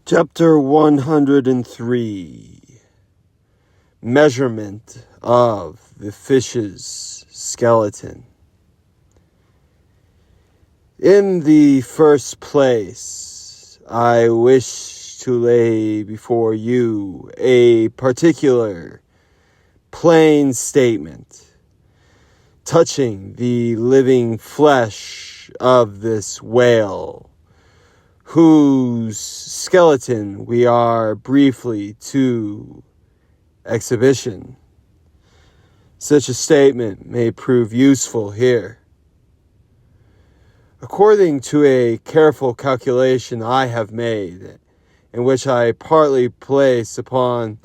Chapter 103. Measurement of the fish's skeleton. In the first place, I wish to lay before you a particular, plain statement touching the living flesh of this whale, whose skeleton we are briefly to exhibition. Such a statement may prove useful here. According to a careful calculation I have made, in which I partly place upon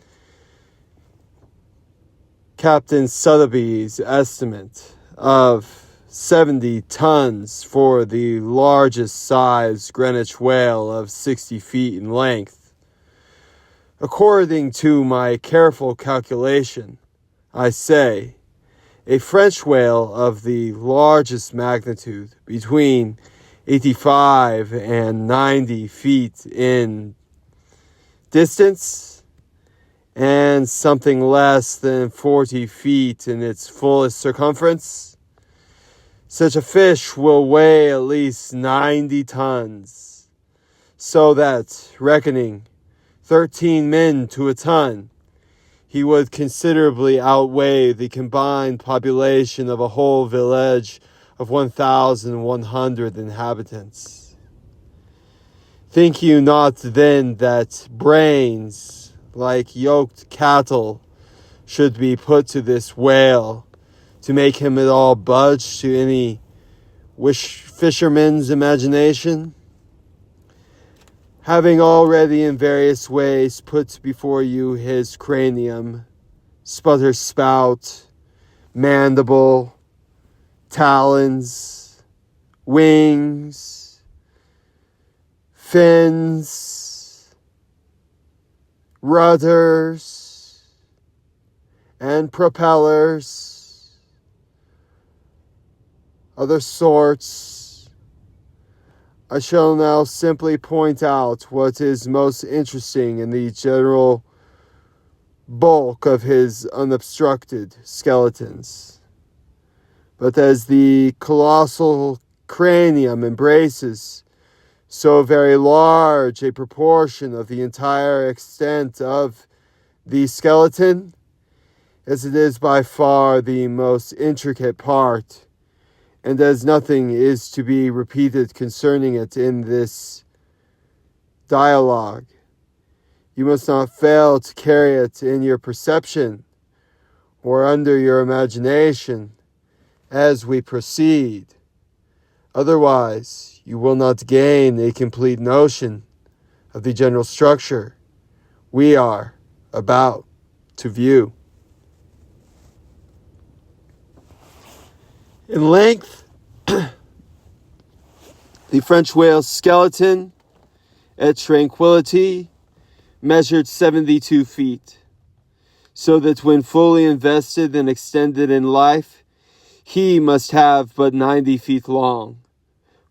Captain Sotheby's estimate of 70 tons for the largest size Greenwich whale of 60 feet in length. According to my careful calculation, I say, a French whale of the largest magnitude, between 85 and 90 feet in distance, and something less than 40 feet in its fullest circumference. Such a fish will weigh at least 90 tons, so that, reckoning 13 men to a ton, he would considerably outweigh the combined population of a whole village of 1,100 inhabitants. Think you not then that brains, like yoked cattle, should be put to this whale, to make him at all budge to any fisherman's imagination? Having already in various ways put before you his cranium, sputter spout, mandible, talons, wings, fins, rudders, and propellers, other sorts, I shall now simply point out what is most interesting in the general bulk of his unobstructed skeletons. But as the colossal cranium embraces so very large a proportion of the entire extent of the skeleton, as it is by far the most intricate part, and as nothing is to be repeated concerning it in this dialogue, you must not fail to carry it in your perception or under your imagination as we proceed. Otherwise, you will not gain a complete notion of the general structure we are about to view. In length, the French whale's skeleton at tranquility measured 72 feet, so that when fully invested and extended in life, he must have but 90 feet long.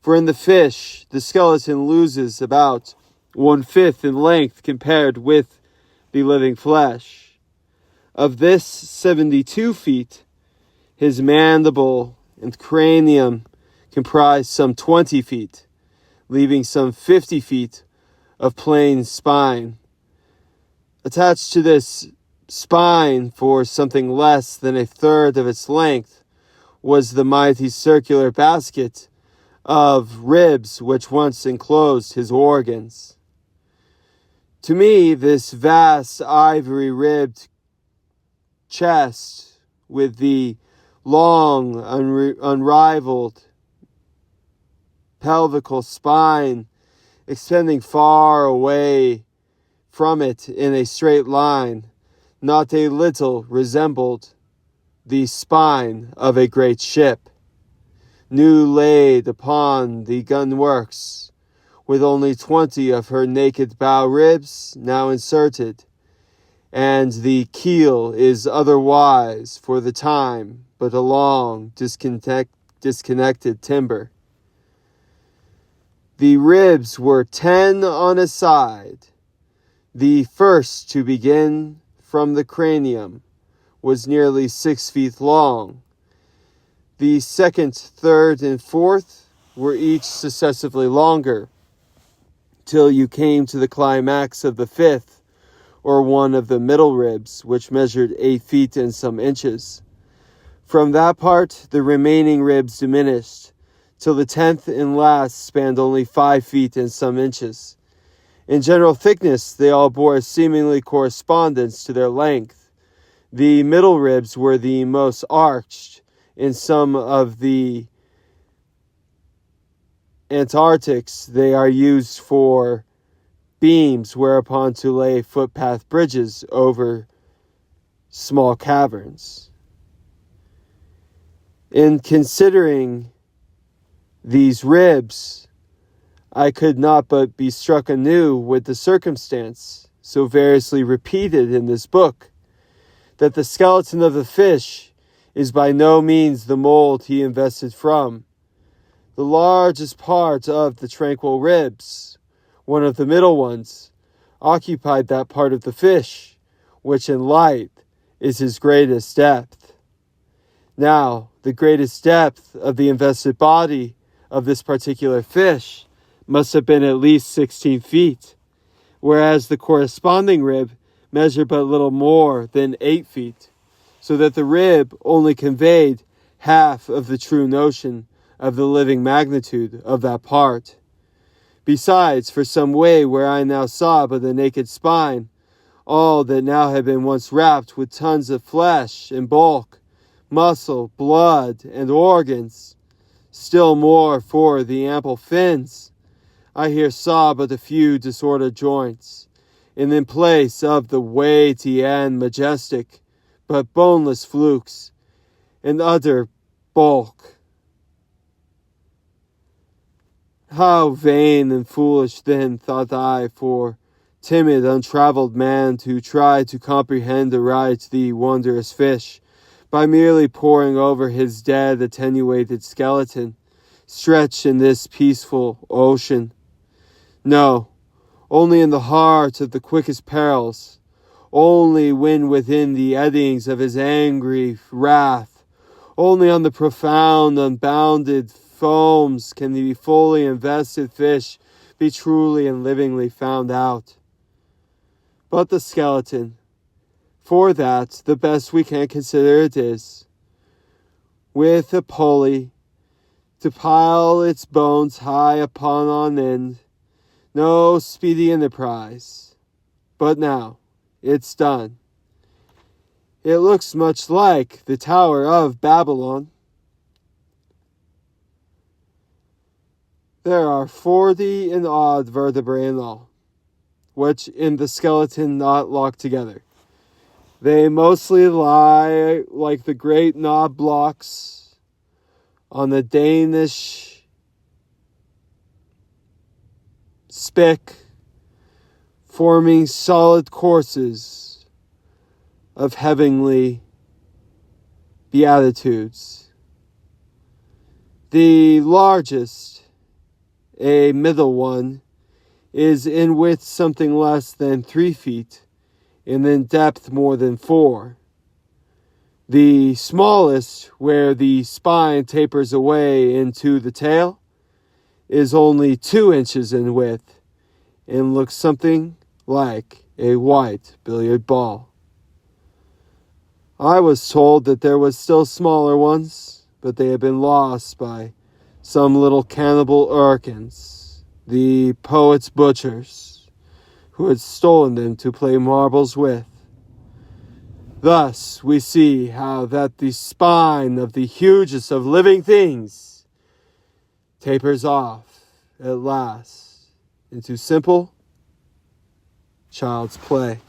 For in the fish, the skeleton loses about 1/5 in length compared with the living flesh. Of this 72 feet, his mandible and cranium comprise some 20 feet, leaving some 50 feet of plain spine. Attached to this spine, for something less than a third of its length, was the mighty circular basket of ribs which once enclosed his organs. To me, this vast ivory-ribbed chest, with the long, unrivaled pelvical spine extending far away from it in a straight line, not a little resembled the spine of a great ship, new laid upon the gunworks, with only 20 of her naked bow ribs now inserted, and the keel is otherwise, for the time, but a long, disconnected timber. The ribs were 10 on a side, The first to begin from the cranium was nearly 6 feet long. The second, third, and fourth were each successively longer, till you came to the climax of the fifth, or one of the middle ribs, which measured 8 feet and some inches. From that part, the remaining ribs diminished, till the 10th and last spanned only 5 feet and some inches. In general thickness, they all bore a seemingly correspondence to their length. The middle ribs were the most arched. In some of the Antarctics, they are used for beams whereupon to lay footpath bridges over small caverns. In considering these ribs, I could not but be struck anew with the circumstance, so variously repeated in this book, that the skeleton of the fish is by no means the mold he invested from. The largest part of the tranquil ribs, one of the middle ones, occupied that part of the fish, which in light is his greatest depth. Now, the greatest depth of the invested body of this particular fish must have been at least 16 feet, whereas the corresponding rib measured but little more than 8 feet, so that the rib only conveyed half of the true notion of the living magnitude of that part. Besides, for some way where I now saw but the naked spine, all that now had been once wrapped with tons of flesh and bulk, muscle, blood, and organs, still more for the ample fins, I here saw but a few disordered joints, and in place of the weighty and majestic, but boneless flukes, and utter bulk. How vain and foolish then, thought I, for timid, untraveled man to try to comprehend aright the wondrous fish, by merely poring over his dead, attenuated skeleton, stretched in this peaceful ocean. No, only in the heart of the quickest perils, only when within the eddyings of his angry wrath, only on the profound, unbounded foams can the fully invested fish be truly and livingly found out. But the skeleton, for that, the best we can consider it is, with a pulley, to pile its bones high upon on end, no speedy enterprise. But now, it's done. It looks much like the Tower of Babylon. There are 40 and odd vertebrae in all, which in the skeleton not locked together. They mostly lie like the great knob blocks on the Danish spick, forming solid courses of heavenly beatitudes. The largest, a middle one, is in width something less than 3 feet, and in depth more than 4. The smallest, where the spine tapers away into the tail, is only 2 inches in width, and looks something like a white billiard ball. I was told that there was still smaller ones, but they had been lost by some little cannibal urchins, the poet's butchers, who had stolen them to play marbles with. Thus we see how that the spine of the hugest of living things tapers off at last into simple child's play.